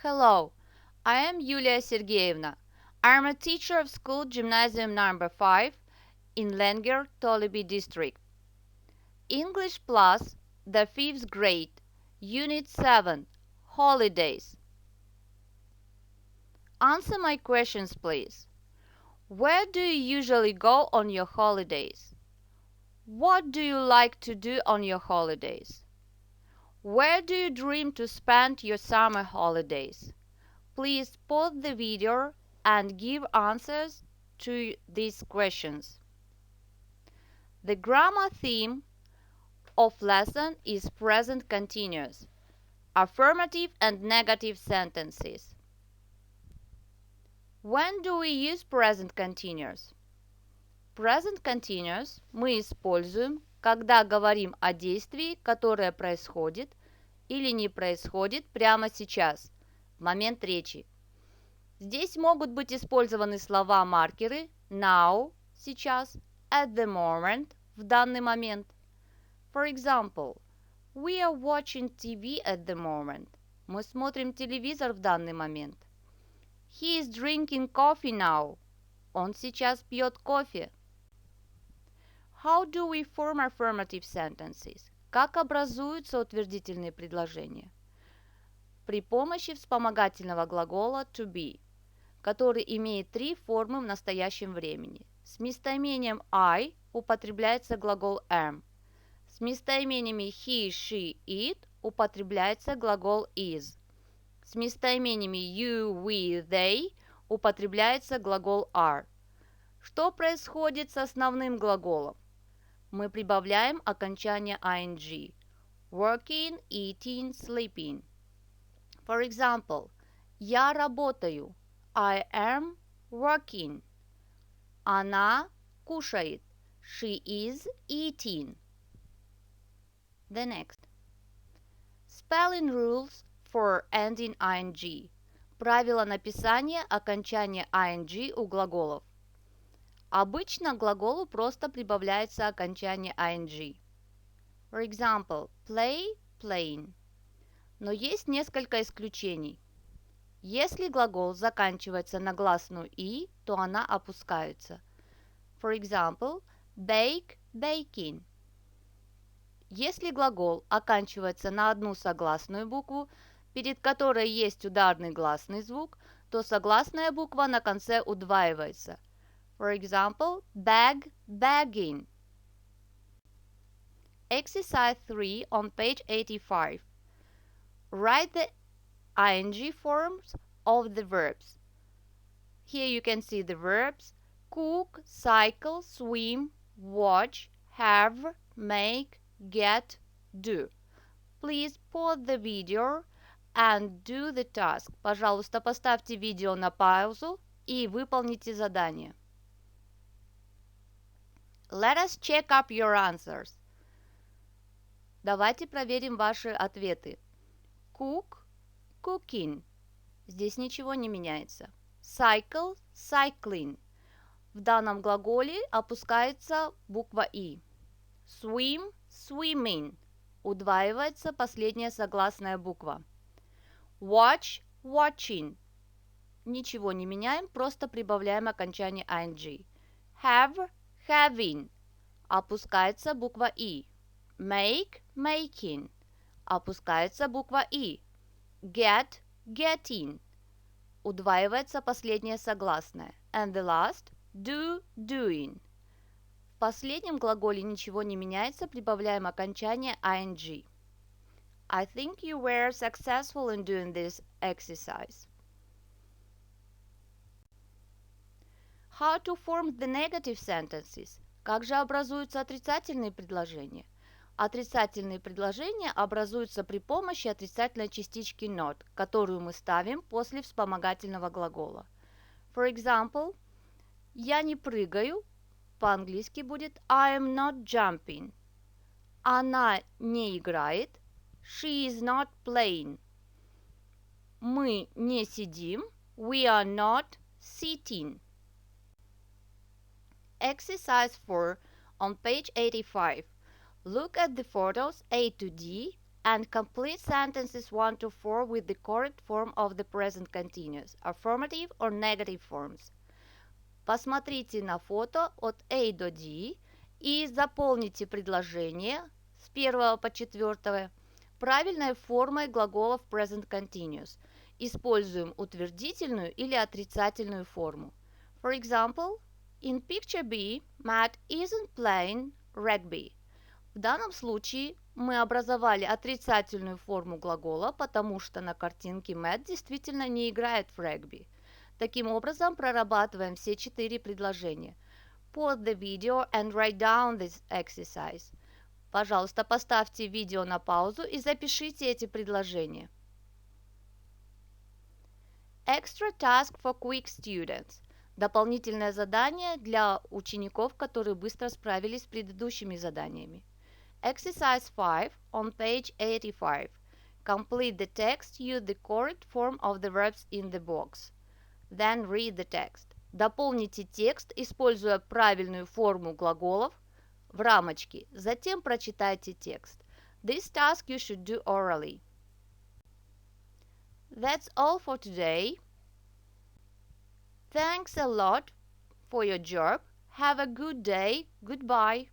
Hello, I am Yulia Sergeyevna. I am a teacher of school gymnasium number 5 in Lenger, Tolibi district. English plus the 5th grade, Unit 7, Holidays. Answer my questions, please. Where do you usually go on your holidays? What do you like to do on your holidays? Where do you dream to spend your summer holidays? Please pause the video and give answers to these questions. The grammar theme of lesson is present continuous, affirmative and negative sentences. When do we use present continuous? Present continuous мы используем, когда говорим о действии, которое происходит или не происходит прямо сейчас, в момент речи. Здесь могут быть использованы слова-маркеры now – сейчас, at the moment – в данный момент. For example, we are watching TV at the moment. Мы смотрим телевизор в данный момент. He is drinking coffee now. Он сейчас пьет кофе. How do we form affirmative sentences? Как образуются утвердительные предложения? При помощи вспомогательного глагола to be, который имеет три формы в настоящем времени. С местоимением I употребляется глагол am. С местоимениями he, she, it употребляется глагол is. С местоимениями you, we, they употребляется глагол are. Что происходит с основным глаголом? Мы прибавляем окончание ing. Working, eating, sleeping. For example, я работаю. I am working. Она кушает. She is eating. The next. Spelling rules for ending ing. Правила написания окончания ing у глаголов. Обычно к глаголу просто прибавляется окончание ing. For example, play, playing. Но есть несколько исключений. Если глагол заканчивается на гласную «и», то она опускается. For example, bake, baking. Если глагол оканчивается на одну согласную букву, перед которой есть ударный гласный звук, то согласная буква на конце удваивается. For example, bag, bagging. Exercise 3 on page 85. Write the ing forms of the verbs. Here you can see the verbs cook, cycle, swim, watch, have, make, get, do. Please pause the video and do the task. Пожалуйста, поставьте видео на паузу и выполните задание. Let us check up your answers. Давайте проверим ваши ответы. Cook, cooking. Здесь ничего не меняется. Cycle, cycling. В данном глаголе опускается буква «и». Swim, swimming. Удваивается последняя согласная буква. Watch, watching. Ничего не меняем, просто прибавляем окончание ing. Have, having. Опускается буква «и». Make, making. Опускается буква «и». Get, getting. Удваивается последняя согласная. And the last, do, doing. В последнем глаголе ничего не меняется, прибавляем окончание ing. I think you were successful in doing this exercise. How to form the negative sentences? Как же образуются отрицательные предложения? Отрицательные предложения образуются при помощи отрицательной частички not, которую мы ставим после вспомогательного глагола. For example, я не прыгаю, по-английски будет I am not jumping. Она не играет, she is not playing. Мы не сидим, we are not sitting. Exercise 4 on page 85. Look at the photos A to D and complete sentences 1 to 4 with the correct form of the present continuous, affirmative or negative forms. Посмотрите на фото от A до D и заполните предложение с 1 по 4 правильной формой глаголов present continuous. Используем утвердительную или отрицательную форму. For example, in picture B, Matt isn't playing rugby. В данном случае мы образовали отрицательную форму глагола, потому что на картинке Мэтт действительно не играет в регби. Таким образом, прорабатываем все 4 предложения. Pause the video and write down this exercise. Пожалуйста, поставьте видео на паузу и запишите эти предложения. Extra task for quick students. Дополнительное задание для учеников, которые быстро справились с предыдущими заданиями. Exercise 5 on page 85. Complete the text, use the correct form of the verbs in the box. Then read the text. Дополните текст, используя правильную форму глаголов в рамочке. Затем прочитайте текст. This task you should do orally. That's all for today. Thanks a lot for your job. Have a good day. Goodbye.